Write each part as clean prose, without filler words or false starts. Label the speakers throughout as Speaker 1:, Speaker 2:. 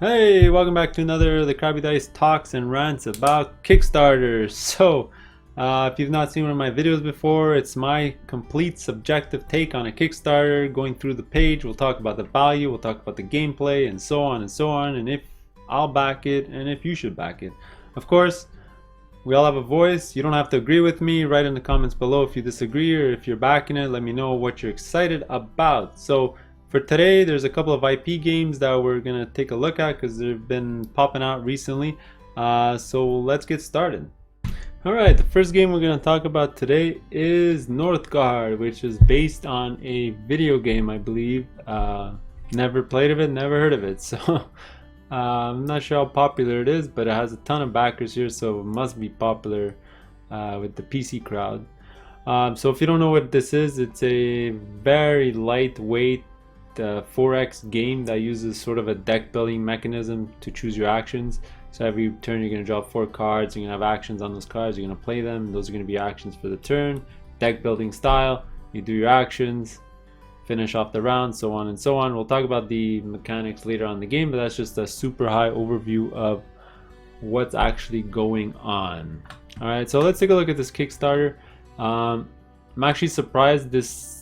Speaker 1: Hey, welcome back to another of the Crabby Dice talks and rants about Kickstarters. If you've not seen one of my videos before, it's my complete subjective take on a Kickstarter, going through the page. We'll talk about the value, we'll talk about the gameplay, and so on and so on, and if I'll back it, and if you should back it. Of course, we all have a voice. You don't have to agree with me. Write in the comments below if you disagree, or if you're backing it, let me know what you're excited about. So for today, there's a couple of IP games that we're gonna take a look at because they've been popping out recently. So let's get started. Alright, the first game we're gonna talk about today is Northgard, which is based on a video game, I believe. Never played of it, never heard of it, so I'm not sure how popular it is, but it has a ton of backers here, so it must be popular with the PC crowd. So if you don't know what this is, it's a very lightweight 4X game that uses sort of a deck building mechanism to choose your actions. So every turn you're going to draw 4 cards, you're going to have actions on those cards, you're going to play them, those are going to be actions for the turn. Deck building style, you do your actions, finish off the round, so on and so on. We'll talk about the mechanics later on in the game, but that's just a super high overview of what's actually going on. Alright, so let's take a look at this Kickstarter. I'm actually surprised this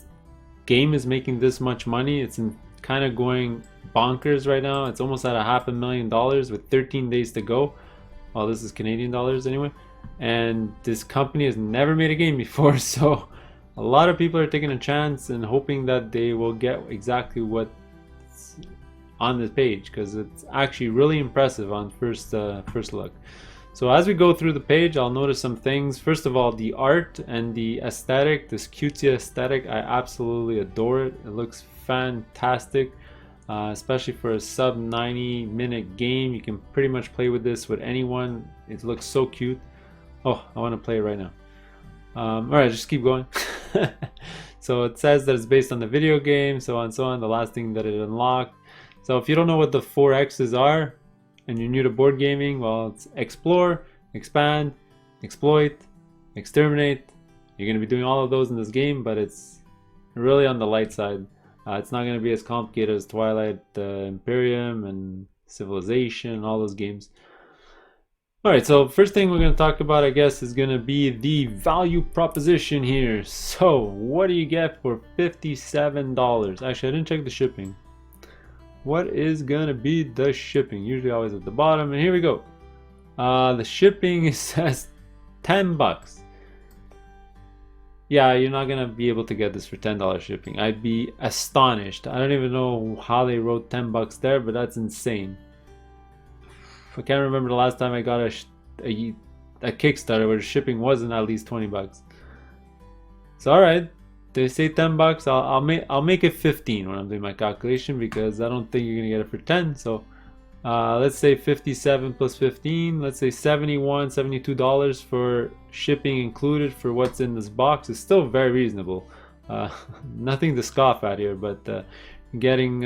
Speaker 1: game is making this much money. It's kind of going bonkers right now. It's almost at $500,000 with 13 days to go. Well, this is Canadian dollars anyway. And this company has never made a game before, so a lot of people are taking a chance and hoping that they will get exactly what's on this page, because it's actually really impressive on first look. So as we go through the page, I'll notice some things. First of all, the art and the aesthetic, this cutesy aesthetic, I absolutely adore it. It looks fantastic, especially for a sub 90-minute game. You can pretty much play with this with anyone. It looks so cute. Oh, I want to play it right now. Alright, just keep going. So it says that it's based on the video game, so on and so on. The last thing that it unlocked. So if you don't know what the 4X's are, and you're new to board gaming, well, it's explore, expand, exploit, exterminate. You're going to be doing all of those in this game, but it's really on the light side. It's not going to be as complicated as Twilight Imperium and Civilization and all those games. Alright, so first thing we're going to talk about, I guess, is going to be the value proposition here. So what do you get for $57? Actually, I didn't check the shipping. What is gonna be the shipping? Usually always at the bottom, and here we go. The shipping says $10. Yeah, you're not gonna be able to get this for $10 shipping. I'd be astonished. I don't even know how they wrote $10 there, but that's insane. I can't remember the last time I got a Kickstarter where the shipping wasn't at least $20. So alright. They say $10. I'll make it 15 when I'm doing my calculation, because I don't think you're gonna get it for 10. So let's say 57 plus 15. Let's say $72 for shipping included for what's in this box. Is still very reasonable. Nothing to scoff at here, but getting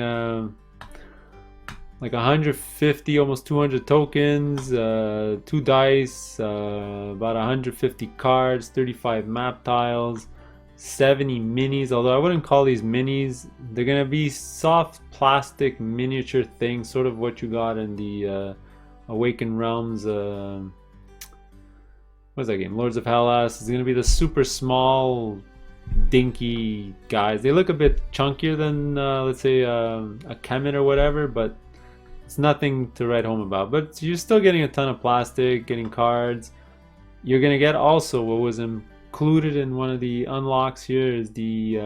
Speaker 1: like 150, almost 200 tokens, 2 dice, about 150 cards, 35 map tiles, 70 minis, although I wouldn't call these minis. They're gonna be soft plastic miniature things, sort of what you got in the Awakened Realms, what's that game, Lords of Hellas. It's gonna be the super small dinky guys. They look a bit chunkier than let's say a Kemet or whatever, but it's nothing to write home about. But you're still getting a ton of plastic, getting cards. You're gonna get also what was included in one of the unlocks here is the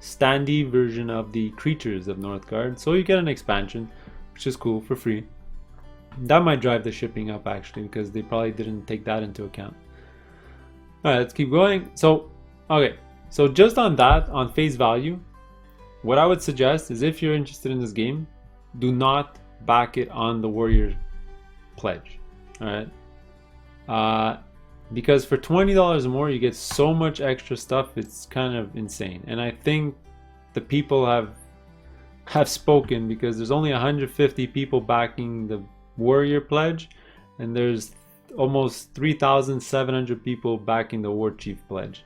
Speaker 1: standee version of the creatures of Northgard. So you get an expansion, which is cool, for free. That might drive the shipping up actually, because they probably didn't take that into account. Alright, let's keep going. So, okay, so just on that, on face value, what I would suggest is, if you're interested in this game, do not back it on the Warrior pledge. Alright. Because for $20 more, you get so much extra stuff. It's kind of insane, and I think the people have spoken, because there's only 150 people backing the Warrior pledge, and there's almost 3,700 people backing the War Chief pledge,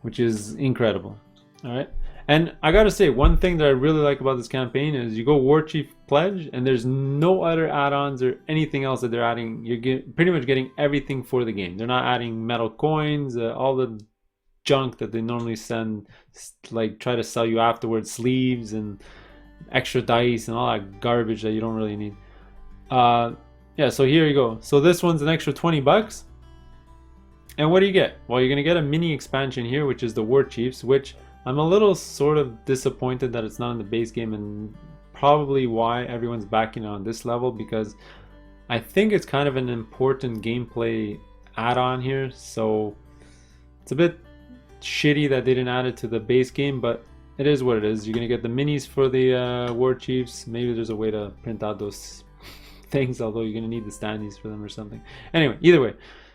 Speaker 1: which is incredible. All right, And I gotta say, one thing that I really like about this campaign is you go War Chief Pledge, and there's no other add-ons or anything else that they're adding. You're pretty much getting everything for the game. They're not adding metal coins, all the junk that they normally send, like try to sell you afterwards, sleeves and extra dice and all that garbage that you don't really need. Yeah, so here you go. So this one's an extra 20 bucks. And what do you get? Well, you're gonna get a mini expansion here, which is the War Chiefs, which I'm a little sort of disappointed that it's not in the base game, and probably why everyone's backing on this level, because I think it's kind of an important gameplay add-on here. So it's a bit shitty that they didn't add it to the base game, but it is what it is. You're gonna get the minis for the War Chiefs. Maybe there's a way to print out those things, although you're gonna need the standees for them or something. Anyway, either way,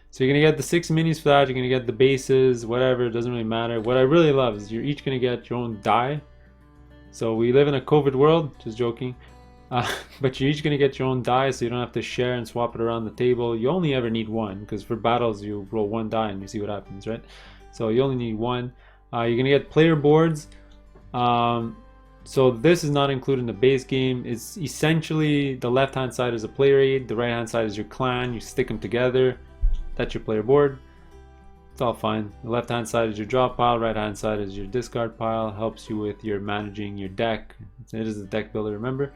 Speaker 1: so you're gonna get the 6 minis for that. You're gonna get the bases, whatever, it doesn't really matter. What I really love is you're each gonna get your own die. So we live in a COVID world, just joking, but you're each gonna get your own die, so you don't have to share and swap it around the table. You only ever need one, because for battles you roll one die and you see what happens, right? So you only need one. You're gonna get player boards. So this is not included in the base game. It's essentially the left hand side is a player aid, the right hand side is your clan. You stick them together. That's your player board. It's all fine. The left hand side is your draw pile, right hand side is your discard pile. Helps you with your managing your deck. It is a deck builder, remember.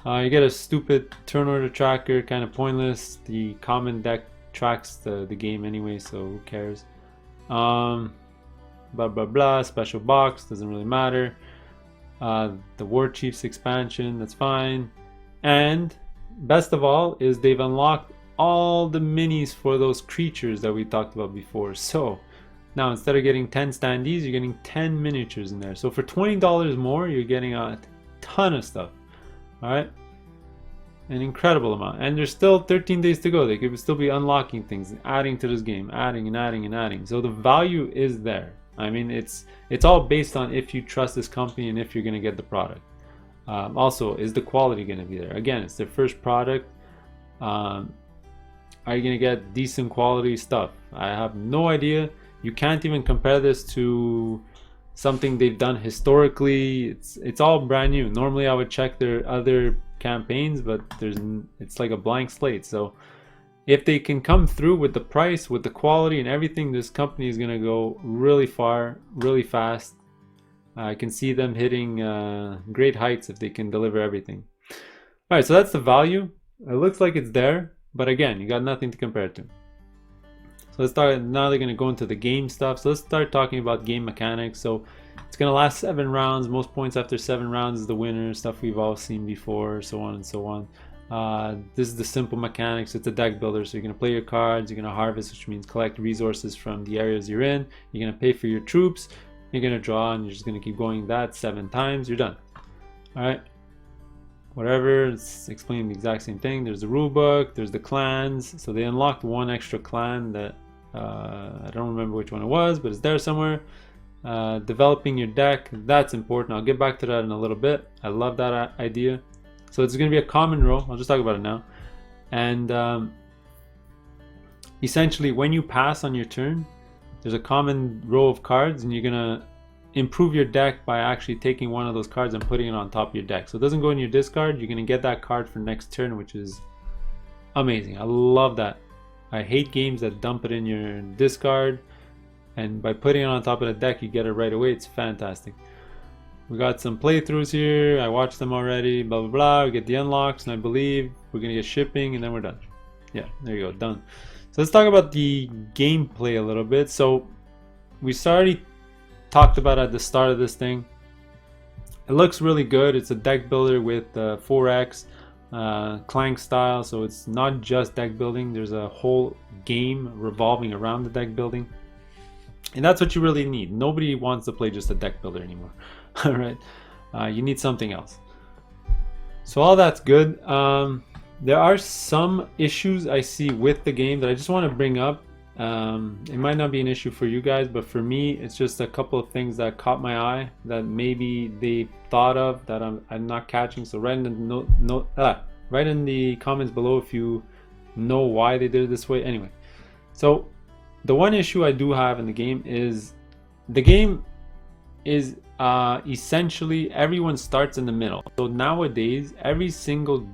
Speaker 1: You get a stupid turn order tracker, kind of pointless. The common deck tracks the game anyway, so who cares. Blah blah blah. Special box, doesn't really matter. The War Chiefs expansion, that's fine. And best of all is they've unlocked all the minis for those creatures that we talked about before. So now instead of getting 10 standees, you're getting 10 miniatures in there. So for $20 more, you're getting a ton of stuff. All right, an incredible amount. And there's still 13 days to go. They could still be unlocking things, adding to this game, adding and adding and adding. So the value is there. I mean, it's all based on if you trust this company and if you're going to get the product. Also, is the quality going to be there? Again, it's their first product. Are you going to get decent quality stuff? I have no idea. You can't even compare this to something they've done historically. It's all brand new. Normally I would check their other campaigns, but it's like a blank slate. So if they can come through with the price, with the quality and everything, this company is going to go really far, really fast. I can see them hitting great heights if they can deliver everything. All right, so that's the value. It looks like it's there, but again, you got nothing to compare it to. So let's start. Now they're going to go into the game stuff. So let's start talking about game mechanics. So it's going to last 7 rounds. Most points after 7 rounds is the winner. Stuff we've all seen before, so on and so on. This is the simple mechanics. It's a deck builder, so you're going to play your cards, you're going to harvest, which means collect resources from the areas you're in, you're going to pay for your troops, you're going to draw, and you're just going to keep going that 7 times. You're done. Alright, whatever, it's explaining the exact same thing. There's the rule book, there's the clans. So they unlocked one extra clan that I don't remember which one it was, but it's there somewhere. Developing your deck, that's important. I'll get back to that in a little bit. I love that idea. So it's going to be a common row. I'll just talk about it now. And essentially, when you pass on your turn, there's a common row of cards, and you're going to improve your deck by actually taking one of those cards and putting it on top of your deck. So it doesn't go in your discard. You're going to get that card for next turn, which is amazing. I love that. I hate games that dump it in your discard, and by putting it on top of the deck, you get it right away. It's fantastic. We got some playthroughs here. I watched them already. Blah blah blah. We get the unlocks, and I believe we're gonna get shipping, and then we're done. Yeah, there you go, done. So let's talk about the gameplay a little bit. So we already talked about at the start of this thing. It looks really good. It's a deck builder with 4X clank style. So it's not just deck building. There's a whole game revolving around the deck building. And that's what you really need. Nobody wants to play just a deck builder anymore. All right, you need something else. So all that's good. There are some issues I see with the game that I just want to bring up. It might not be an issue for you guys, but for me, it's just a couple of things that caught my eye that maybe they thought of that I'm not catching. So write in the comments below if you know why they did it this way. Anyway, so the one issue I do have in the game is the game is essentially everyone starts in the middle. So nowadays, every single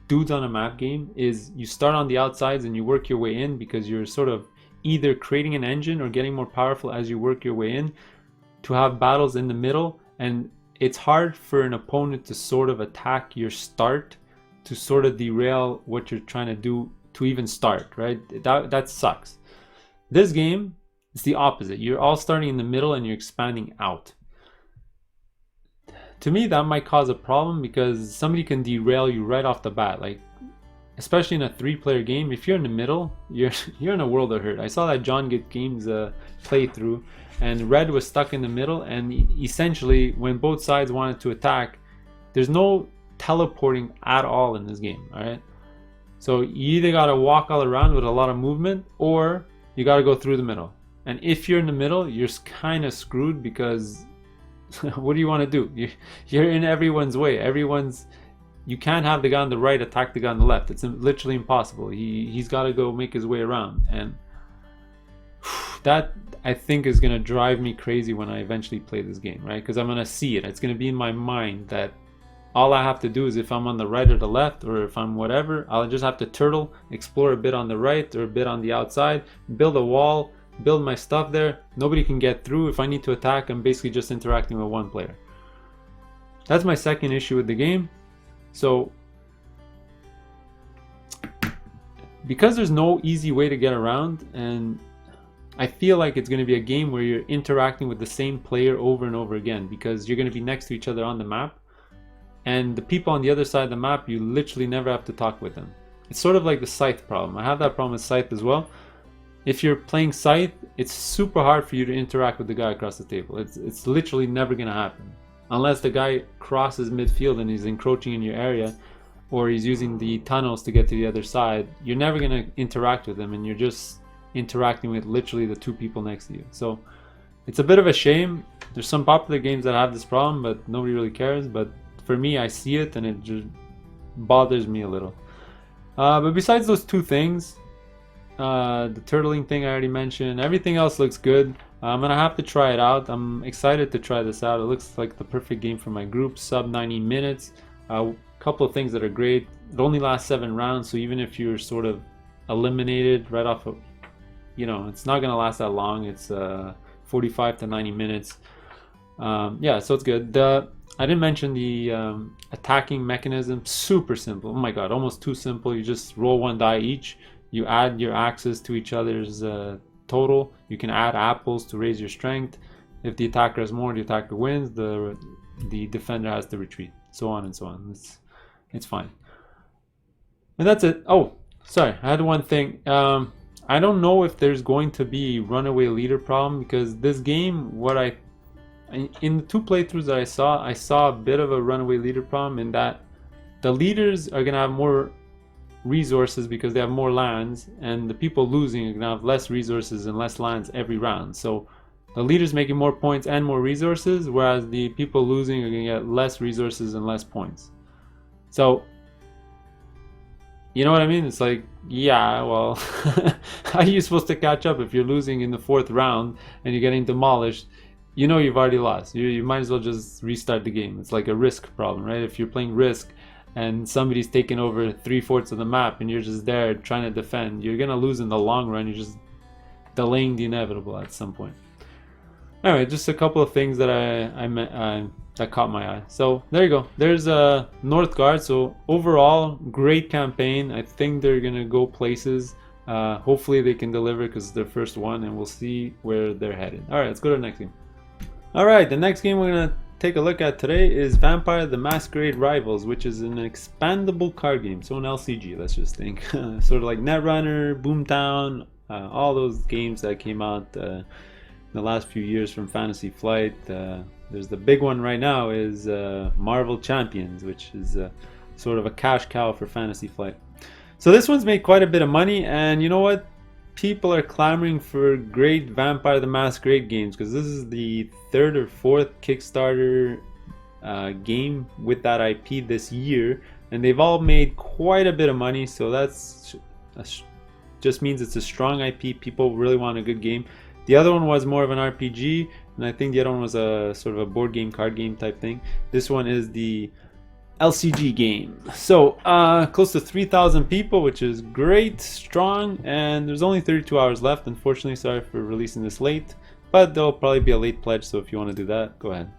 Speaker 1: dudes on a map game is you start on the outsides and you work your way in, because you're sort of either creating an engine or getting more powerful as you work your way in to have battles in the middle. And it's hard for an opponent to sort of attack your start to sort of derail what you're trying to do to even start, right? That sucks. This game, it's the opposite. You're all starting in the middle and you're expanding out. To me, that might cause a problem because somebody can derail you right off the bat. Like, especially in a 3-player game, if you're in the middle, you're in a world of hurt. I saw that John Get Games playthrough, and Red was stuck in the middle, and essentially when both sides wanted to attack, there's no teleporting at all in this game, all right? So you either got to walk all around with a lot of movement, or you got to go through the middle. And if you're in the middle, you're kind of screwed, because what do you want to do? You're in everyone's way. You can't have the guy on the right attack the guy on the left. It's literally impossible. He's got to go make his way around, and that I think is gonna drive me crazy when I eventually play this game, right? Because I'm gonna see it. It's gonna be in my mind that all I have to do is, if I'm on the right or the left, or if I'm whatever, I'll just have to turtle, explore a bit on the right or a bit on the outside, build a wall, build my stuff there. Nobody can get through. If I need to attack, I'm basically just interacting with one player. That's my second issue with the game. So because there's no easy way to get around, and I feel like it's going to be a game where you're interacting with the same player over and over again, because you're going to be next to each other on the map, and the people on the other side of the map, you literally never have to talk with them. It's sort of like the Scythe problem. I have that problem with Scythe as well. If you're playing Scythe, it's super hard for you to interact with the guy across the table. It's literally never going to happen. Unless the guy crosses midfield and he's encroaching in your area, or he's using the tunnels to get to the other side, you're never going to interact with him, and you're just interacting with literally the 2 people next to you. So it's a bit of a shame. There's some popular games that have this problem, but nobody really cares. But for me, I see it and it just bothers me a little. But besides those 2 things, the turtling thing I already mentioned, everything else looks good. I'm gonna have to try it out. I'm excited to try this out. It looks like the perfect game for my group. Sub 90 minutes. A couple of things that are great. It only lasts 7 rounds, so even if you're sort of eliminated right off of, it's not gonna last that long. It's 45 to 90 minutes. Yeah, so it's good. I didn't mention the attacking mechanism. Super simple. Oh my god, almost too simple. You just roll 1 die each. You add your axes to each other's total. You can add apples to raise your strength. If the attacker has more, the attacker wins. The defender has to retreat. So on and so on. It's fine. And that's it. Oh, sorry, I had one thing. I don't know if there's going to be runaway leader problem, because this game, in the 2 playthroughs that I saw a bit of a runaway leader problem, in that the leaders are gonna have more resources because they have more lands, and the people losing are gonna have less resources and less lands every round. So the leaders making more points and more resources, whereas the people losing are gonna get less resources and less points. So you know what I mean? It's like, yeah, well, how are you supposed to catch up if you're losing in the 4th round and you're getting demolished? You've already lost. You might as well just restart the game. It's like a Risk problem, right? If you're playing Risk and somebody's taking over 3/4 of the map and you're just there trying to defend, you're gonna lose in the long run. You're just delaying the inevitable at some point. Anyway, just a couple of things that that caught my eye. So there you go. There's Northgard. So overall, great campaign. I think they're gonna go places. Hopefully they can deliver, because it's their first one, and we'll see where they're headed. All right, let's go to the next game. All right, the next game we're gonna take a look at today is Vampire the Masquerade Rivals, which is an expandable card game. So an LCG, let's just think. Sort of like Netrunner, Boomtown, all those games that came out in the last few years from Fantasy Flight. There's the big one right now is Marvel Champions, which is sort of a cash cow for Fantasy Flight. So this one's made quite a bit of money, and you know what? People are clamoring for great Vampire the Masquerade games, because this is the 3rd or 4th Kickstarter game with that IP this year, and they've all made quite a bit of money. So that's just means it's a strong IP. People really want a good game. The other one was more of an RPG, and I think the other one was a sort of a board game, card game type thing. This one is the LCG game. So close to 3,000 people, which is great, strong, and there's only 32 hours left. Unfortunately, sorry for releasing this late, but there'll probably be a late pledge, so if you want to do that, go ahead.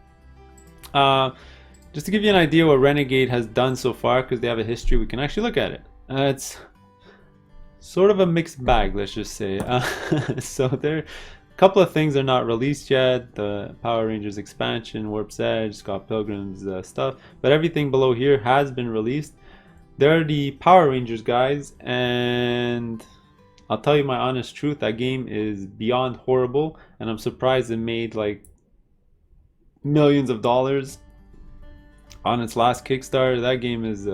Speaker 1: Just to give you an idea what Renegade has done so far, because they have a history, we can actually look at it. It's sort of a mixed bag, let's just say. So there are a couple of things are not released yet. The Power Rangers expansion, Warp's Edge, Scott Pilgrim's stuff, but everything below here has been released. There are the Power Rangers guys, and I'll tell you my honest truth, that game is beyond horrible, and I'm surprised it made like millions of dollars on its last Kickstarter. That game is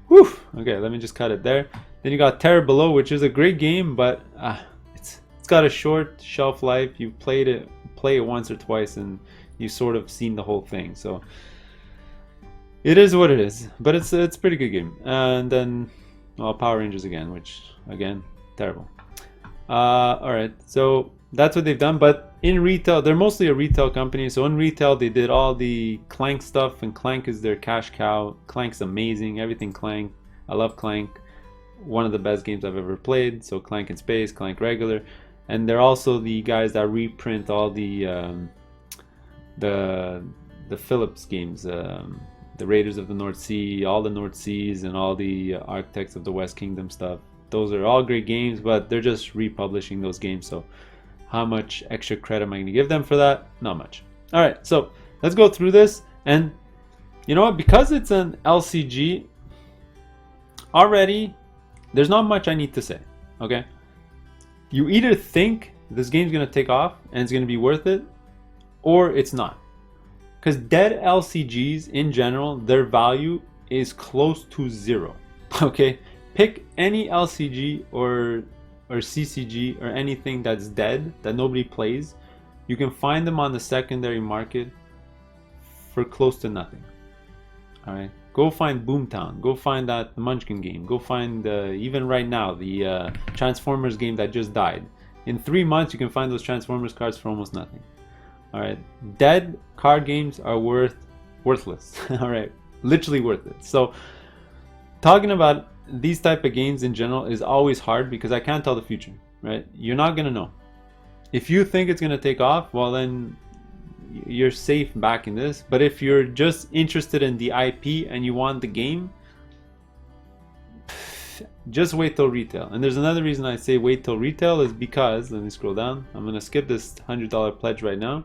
Speaker 1: whew. Okay, let me just cut it there. Then you got Terror Below, which is a great game, but it's got a short shelf life. You've play it once or twice, and you've sort of seen the whole thing. So it is what it is, but it's a pretty good game. And then, well, Power Rangers again, which again, terrible. All right, so that's what they've done. But in retail, they're mostly a retail company. So in retail, they did all the Clank stuff, and Clank is their cash cow. Clank's amazing. Everything Clank. I love Clank. One of the best games I've ever played. So Clank in Space, Clank Regular, and they're also the guys that reprint all the Philips games, the Raiders of the North Sea, all the North Seas, and all the Architects of the West Kingdom stuff. Those are all great games, but they're just republishing those games. So how much extra credit am I going to give them for that? Not much. All right, so let's go through this. And you know what? Because it's an LCG, already there's not much I need to say. Okay, you either think this game's going to take off and it's going to be worth it, or it's not. Because dead LCGs in general, their value is close to zero. Okay, pick any LCG or CCG or anything that's dead, that nobody plays. You can find them on the secondary market for close to nothing. All right, go find Boomtown, go find that Munchkin game, go find even right now the Transformers game that just died. In 3 months you can find those Transformers cards for almost nothing. All right, dead card games are worthless. All right, literally worth it. So talking about these type of games in general is always hard, because I can't tell the future, right? You're not gonna know. If you think it's gonna take off, well then you're safe back in this. But if you're just interested in the IP and you want the game, just wait till retail. And there's another reason I say wait till retail, is because, let me scroll down, I'm gonna skip this $100 pledge right now.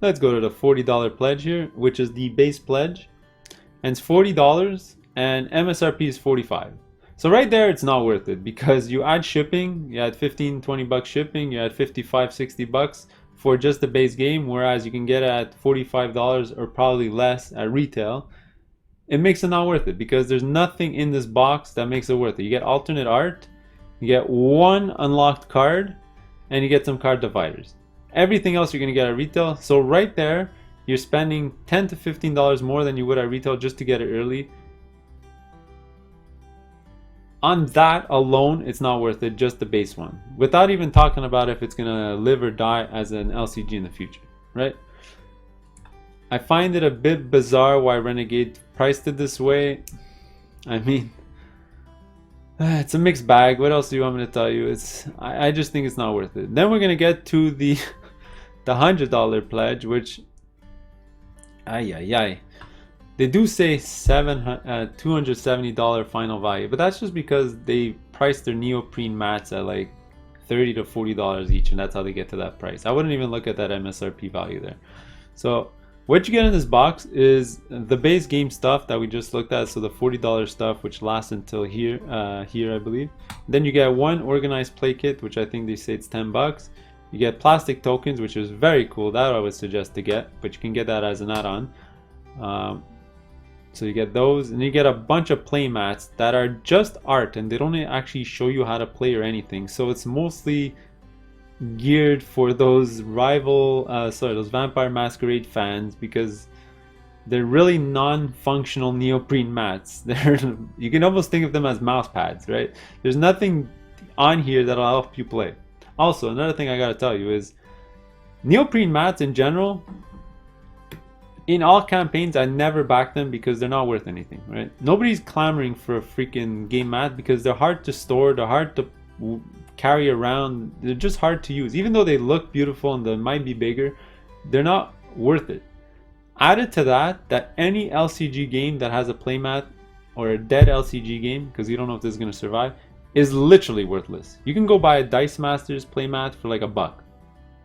Speaker 1: Let's go to the $40 pledge here, which is the base pledge, and it's $40 and MSRP is $45. So right there it's not worth it, because you add shipping, you add 15-20 bucks shipping, you add 55-60 bucks for just the base game, whereas you can get it at $45 or probably less at retail. It makes it not worth it, because there's nothing in this box that makes it worth it. You get alternate art, you get one unlocked card, and you get some card dividers. Everything else you're going to get at retail. So right there you're spending $10 to $15 more than you would at retail just to get it early. On that alone, it's not worth it, just the base one, without even talking about if it's gonna live or die as an LCG in the future, right? I find it a bit bizarre why Renegade priced it this way. I mean, it's a mixed bag. What else do you want me to tell you? I just think it's not worth it. Then we're gonna get to the $100 pledge, which they do say $270 final value, but that's just because they priced their neoprene mats at like $30 to $40 each, and that's how they get to that price. I wouldn't even look at that MSRP value there. So what you get in this box is the base game stuff that we just looked at, so the $40 stuff, which lasts until here, I believe. Then you get one organized play kit, which I think they say it's 10 bucks. You get plastic tokens, which is very cool. That I would suggest to get, but you can get that as an add-on. So you get those, and you get a bunch of play mats that are just art, and they don't actually show you how to play or anything. So it's mostly geared for those those Vampire Masquerade fans, because they're really non-functional neoprene mats. You can almost think of them as mouse pads, right? There's nothing on here that'll help you play. Also, another thing I gotta tell you is Neoprene mats in general, in all campaigns, I never back them because they're not worth anything, right? Nobody's clamoring for a freaking game mat because they're hard to store, they're hard to carry around, they're just hard to use. Even though they look beautiful and they might be bigger, they're not worth it. Added to that any LCG game that has a playmat or a dead LCG game, because you don't know if this is going to survive, is literally worthless. You can go buy a Dice Masters playmat for like $1.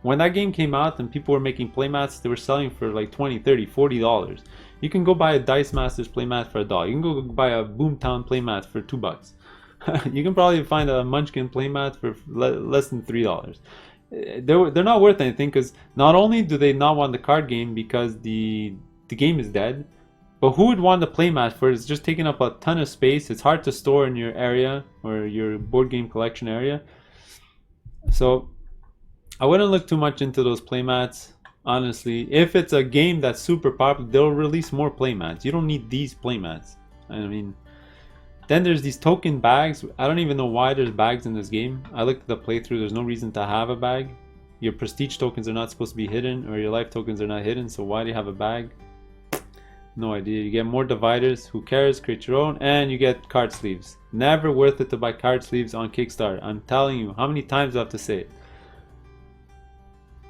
Speaker 1: When that game came out and people were making playmats, they were selling for like $20, $30, $40. You can go buy a Dice Masters playmat for $1. You can go buy a Boomtown playmat for $2. You can probably find a Munchkin playmat for less than $3. They're not worth anything because not only do they not want the card game because the game is dead, but who would want the playmat for it? It's just taking up a ton of space. It's hard to store in your area or your board game collection area. So I wouldn't look too much into those playmats, honestly. If it's a game that's super popular, they'll release more playmats. You don't need these playmats. I mean, then there's these token bags. I don't even know why there's bags in this game. I looked at the playthrough, there's no reason to have a bag. Your prestige tokens are not supposed to be hidden, or your life tokens are not hidden, so why do you have a bag? No idea. You get more dividers, who cares, create your own, and you get card sleeves. Never worth it to buy card sleeves on Kickstarter. I'm telling you, how many times do I have to say it?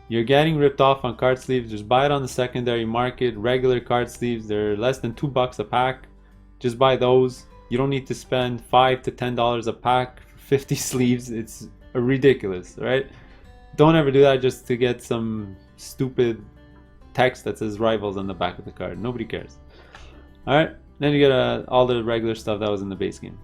Speaker 1: You're getting ripped off on card sleeves. Just buy it on the secondary market. Regular card sleeves, they're less than $2 a pack. Just buy those. You don't need to spend $5 to $10 a pack for 50 sleeves. It's ridiculous, right? Don't ever do that just to get some stupid text that says rivals on the back of the card. Nobody cares. Alright, then you get all the regular stuff that was in the base game.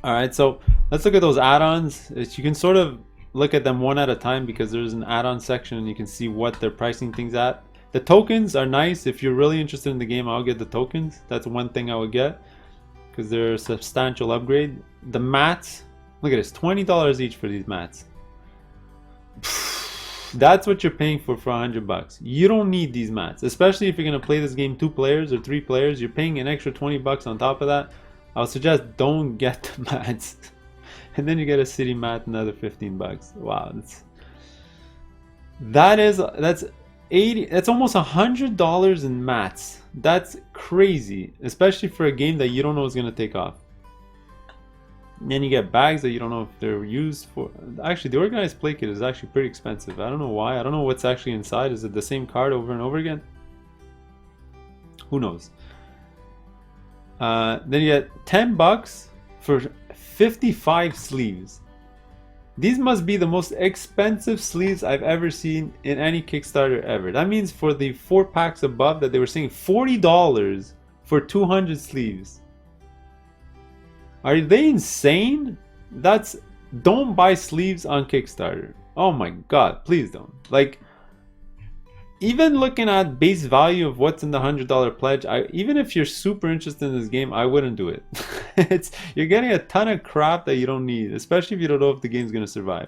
Speaker 1: Alright, so let's look at those add-ons. You can sort of look at them one at a time because there's an add-on section and you can see what they're pricing things at. The tokens are nice. If you're really interested in the game, I'll get the tokens. That's one thing I would get because they're a substantial upgrade. The mats, look at this, $20 each for these mats. That's what you're paying for $100. You don't need these mats, especially if you're going to play this game 2 players or 3 players. You're paying an extra $20 on top of that. I would suggest don't get the mats. And then you get a city mat, another $15. Wow, that's 80. That's almost $100 in mats. That's crazy, especially for a game that you don't know is going to take off. And then you get bags that you don't know if they're used for. Actually, the organized play kit is actually pretty expensive. I don't know why. I don't know what's actually inside. Is it the same card over and over again? Who knows? Then you get $10 for 55 sleeves. These must be the most expensive sleeves I've ever seen in any Kickstarter ever. That means for the 4 packs above that they were saying $40 for 200 sleeves. Are they insane? Don't buy sleeves on Kickstarter. Oh my god, please don't. Like, even looking at base value of what's in the $100 pledge, even if you're super interested in this game, I wouldn't do it. You're getting a ton of crap that you don't need, especially if you don't know if the game's gonna survive.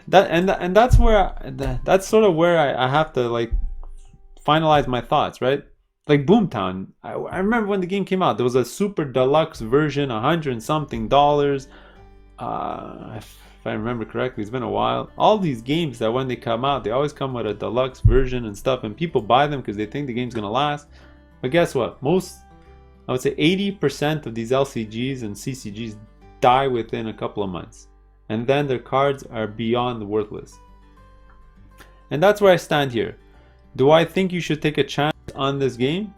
Speaker 1: That's sort of where I have to like finalize my thoughts, right? Like Boomtown, I remember when the game came out, there was a super deluxe version, $100 and something. If I remember correctly, it's been a while. All these games that when they come out, they always come with a deluxe version and stuff, and people buy them because they think the game's gonna last. But guess what? I would say 80% of these LCGs and CCGs die within a couple of months, and then their cards are beyond worthless. And that's where I stand here. Do I think you should take a chance on this game?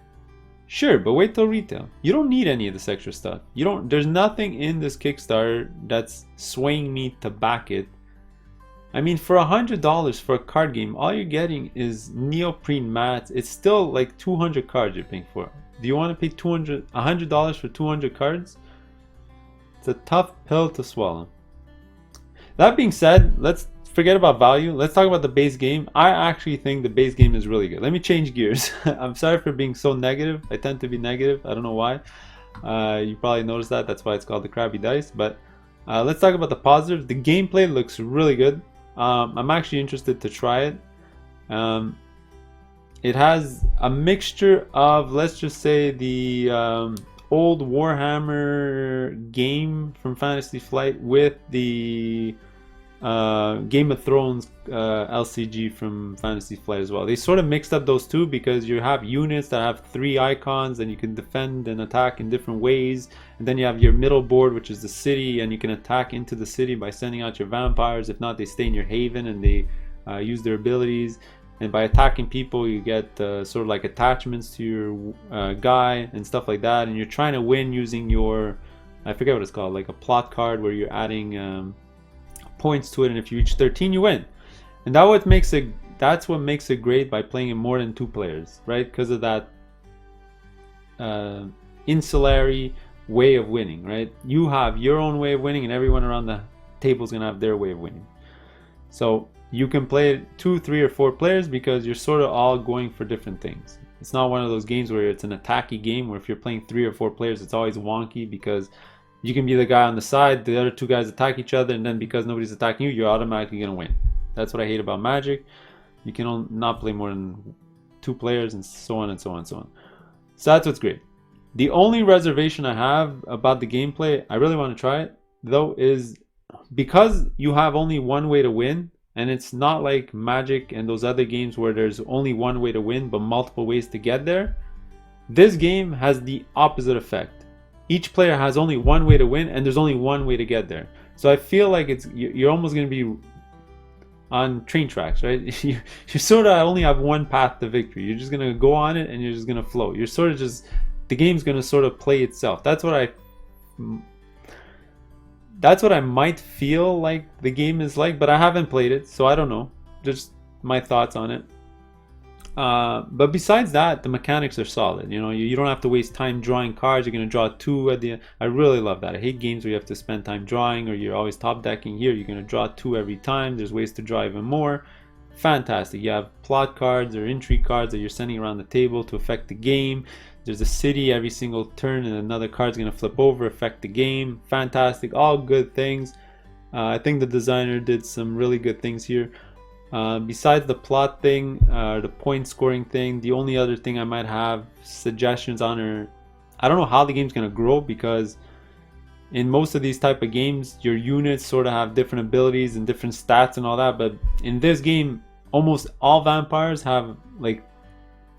Speaker 1: Sure, but wait till retail. You don't need any of this extra stuff. There's nothing in this Kickstarter that's swaying me to back it. I mean, for $100 for a card game, all you're getting is neoprene mats. It's still like 200 cards you're paying for. Do you want to pay $100 for 200 cards? It's a tough pill to swallow. That being said, let's forget about value. Let's talk about the base game. I actually think the base game is really good. Let me change gears. I'm sorry for being so negative. I tend to be negative. I don't know why. You probably noticed that. That's why it's called the Crabby Dice. But let's talk about the positives. The gameplay looks really good. I'm actually interested to try it. It has a mixture of, let's just say, the old Warhammer game from Fantasy Flight with the Game of Thrones LCG from Fantasy Flight as well. They sort of mixed up those two because you have units that have 3 icons and you can defend and attack in different ways. And then you have your middle board, which is the city, and you can attack into the city by sending out your vampires. If not, they stay in your haven and they use their abilities. And by attacking people, you get sort of like attachments to your guy and stuff like that. And you're trying to win using your, I forget what it's called, like a plot card where you're adding points to it, and if you reach 13 you win. And that's what makes it great by playing it more than 2 players, right? Because of that insulary way of winning, right? You have your own way of winning and everyone around the table is gonna have their way of winning. So you can play it 2, 3, or 4 players because you're sort of all going for different things. It's not one of those games where it's an attacky game where if you're playing 3 or 4 players it's always wonky, because you can be the guy on the side, the other 2 guys attack each other, and then because nobody's attacking you, you're automatically going to win. That's what I hate about Magic. You can not play more than 2 players, and so on and so on and so on. So that's what's great. The only reservation I have about the gameplay, I really want to try it, though, is because you have only one way to win, and it's not like Magic and those other games where there's only one way to win, but multiple ways to get there. This game has the opposite effect. Each player has only one way to win, and there's only one way to get there. So I feel like you're almost going to be on train tracks, right? You sort of only have one path to victory. You're just going to go on it and you're just going to flow. You're sort of just, the game's going to sort of play itself. That's what I might feel like the game is like, but I haven't played it, so I don't know. Just my thoughts on it. But besides that, the mechanics are solid. You know, you don't have to waste time drawing cards. You're going to draw 2 at the end. I really love that. I hate games where you have to spend time drawing or you're always top decking. Here, you're going to draw 2 every time. There's ways to draw even more. Fantastic. You have plot cards or intrigue cards that you're sending around the table to affect the game. There's a city every single turn, and another card's going to flip over, affect the game. Fantastic. All good things. I think the designer did some really good things here. Besides the plot thing, the point scoring thing, the only other thing I might have suggestions on are, I don't know how the game's going to grow, because in most of these type of games your units sort of have different abilities and different stats and all that, but in this game almost all vampires have like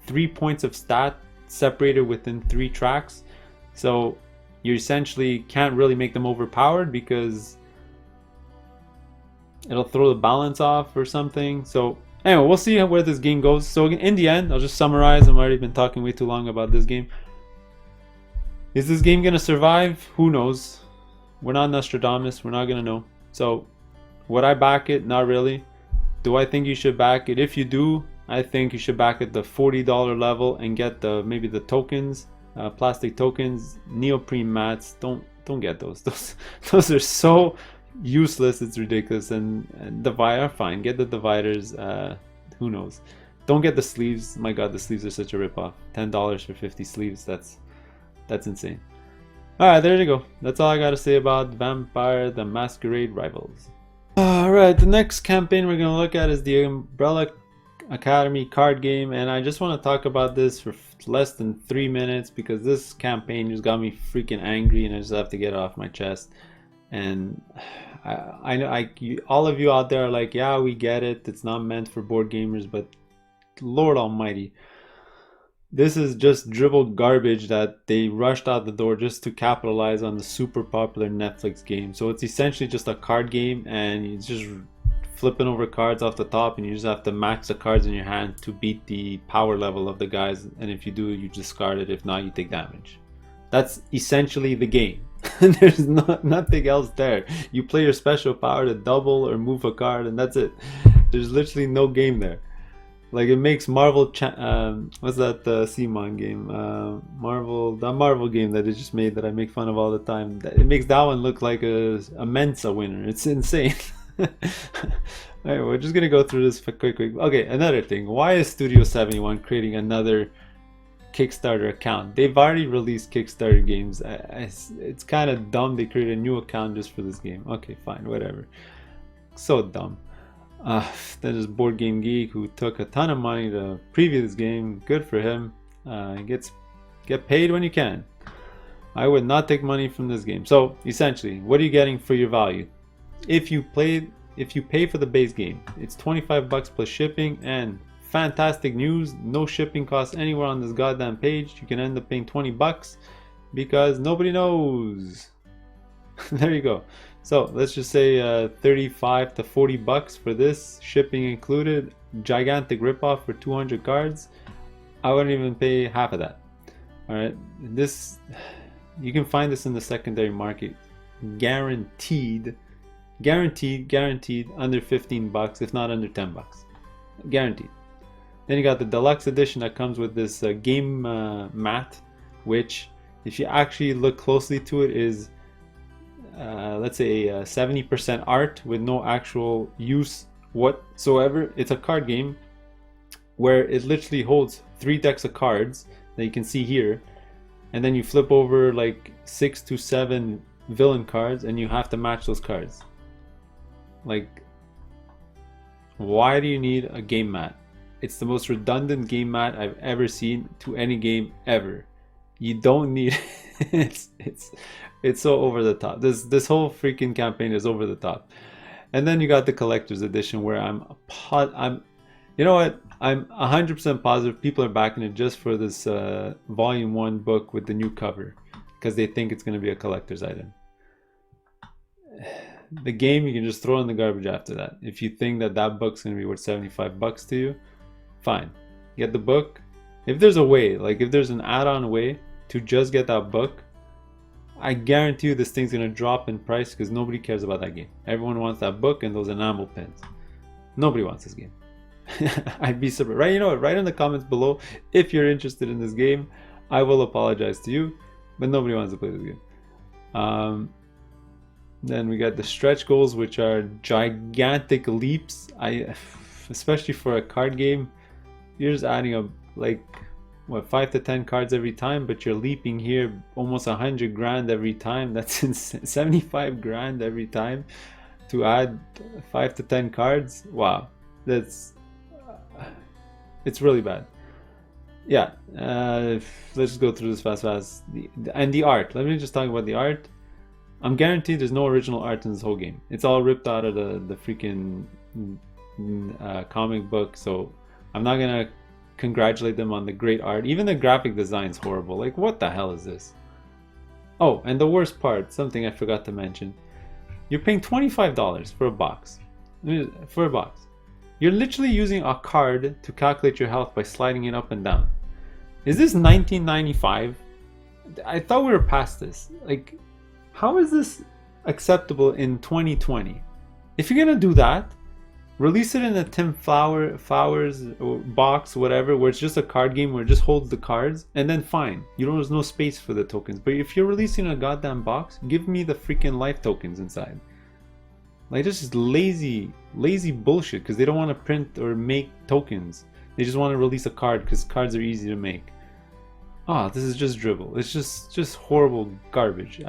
Speaker 1: 3 points of stat separated within 3 tracks, so you essentially can't really make them overpowered because it'll throw the balance off or something. So anyway, we'll see where this game goes. So in the end, I'll just summarize. I've already been talking way too long about this game. Is this game gonna survive? Who knows? We're not Nostradamus. We're not gonna know. So would I back it? Not really. Do I think you should back it? If you do, I think you should back at the $40 level and get maybe the tokens, plastic tokens, neoprene mats. Don't get those. Those are so useless, it's ridiculous. And divider, fine, get the dividers. Who knows? Don't get the sleeves. My god, the sleeves are such a ripoff. $10 for 50 sleeves. That's insane. Alright, there you go. That's all I gotta say about Vampire the Masquerade Rivals. Alright, the next campaign we're gonna look at is the Umbrella Academy card game, and I just want to talk about this for less than 3 minutes because this campaign just got me freaking angry and I just have to get it off my chest. And I know all of you out there are like, yeah, we get it, it's not meant for board gamers, but Lord almighty, this is just dribbled garbage that they rushed out the door just to capitalize on the super popular Netflix game. So it's essentially just a card game, and it's just flipping over cards off the top, and you just have to max the cards in your hand to beat the power level of the guys, and if you do, you discard it. If not, you take damage. That's essentially the game. There's nothing else there. You play your special power to double or move a card, and that's it. There's literally no game there. Like, it makes Marvel what's that CMON game, that Marvel game that they just made that I make fun of all the time, it makes that one look like a Mensa winner. It's insane. Alright, we're just gonna go through this quick. Okay, another thing, why is Studio 71 creating another Kickstarter account? They've already released Kickstarter games. It's kind of dumb they created a new account just for this game. Okay, fine, whatever. So dumb. Then there's Board Game Geek, who took a ton of money to preview this game. Good for him. Get paid when you can. I would not take money from this game. So essentially, what are you getting for your value? If you played if you pay for the base game. It's 25 bucks plus shipping, and fantastic news, no shipping costs anywhere on this goddamn page. You can end up paying 20 bucks because nobody knows. There you go. So let's just say 35 to 40 bucks for this, shipping included. Gigantic ripoff for 200 cards. I wouldn't even pay half of that. All right, this, you can find this in the secondary market, guaranteed under 15 bucks, if not under 10 bucks, guaranteed. Then you got the deluxe edition that comes with this game mat, which if you actually look closely to it is let's say 70% art with no actual use whatsoever. It's a card game where it literally holds 3 decks of cards that you can see here, and then you flip over like 6 to 7 villain cards and you have to match those cards. Like, why do you need a game mat? It's the most redundant game mat I've ever seen to any game ever. You don't need it's so over the top. This whole freaking campaign is over the top. And then you got the collector's edition, where you know what, I'm 100% positive people are backing it just for this volume 1 book with the new cover, because they think it's going to be a collector's item. The game you can just throw in the garbage after that. If you think that that book's going to be worth 75 bucks to you, fine, get the book. If there's a way, like if there's an add-on way to just get that book, I guarantee you this thing's going to drop in price, because nobody cares about that game. Everyone wants that book and those enamel pins. Nobody wants this game. I'd be surprised. Right, you know what? Write in the comments below if you're interested in this game. I will apologize to you, but nobody wants to play this game. Then we got the stretch goals, which are gigantic leaps. Especially for a card game, you're just adding up like what, 5 to 10 cards every time, but you're leaping here almost 100 grand every time. That's 75 grand every time to add 5 to 10 cards. Wow, it's really bad. Yeah, let's just go through this fast. And the art, let me just talk about the art. I'm guaranteed there's no original art in this whole game. It's all ripped out of the freaking comic book, so I'm not gonna congratulate them on the great art. Even the graphic design's horrible. Like, what the hell is this? Oh, and the worst part, something I forgot to mention, you're paying $25 for a box. For a box. You're literally using a card to calculate your health by sliding it up and down. Is this 1995? I thought we were past this. Like, how is this acceptable in 2020? If you're gonna do that, release it in a Tim Flowers box, whatever, where it's just a card game where it just holds the cards, and then fine. There's no space for the tokens. But if you're releasing a goddamn box, give me the freaking life tokens inside. Like, this is lazy bullshit, because they don't want to print or make tokens. They just want to release a card because cards are easy to make. Ah, this is just dribble. It's just horrible garbage.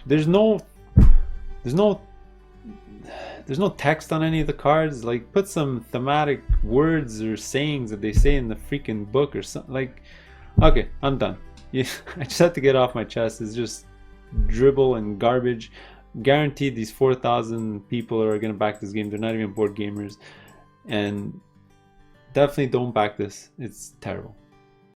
Speaker 1: There's no text on any of the cards. Like, put some thematic words or sayings that they say in the freaking book or something. Like, okay, I'm done. Yeah, I just had to get off my chest. It's just dribble and garbage. Guaranteed these 4,000 people are gonna back this game. They're not even board gamers, and definitely don't back this. It's terrible.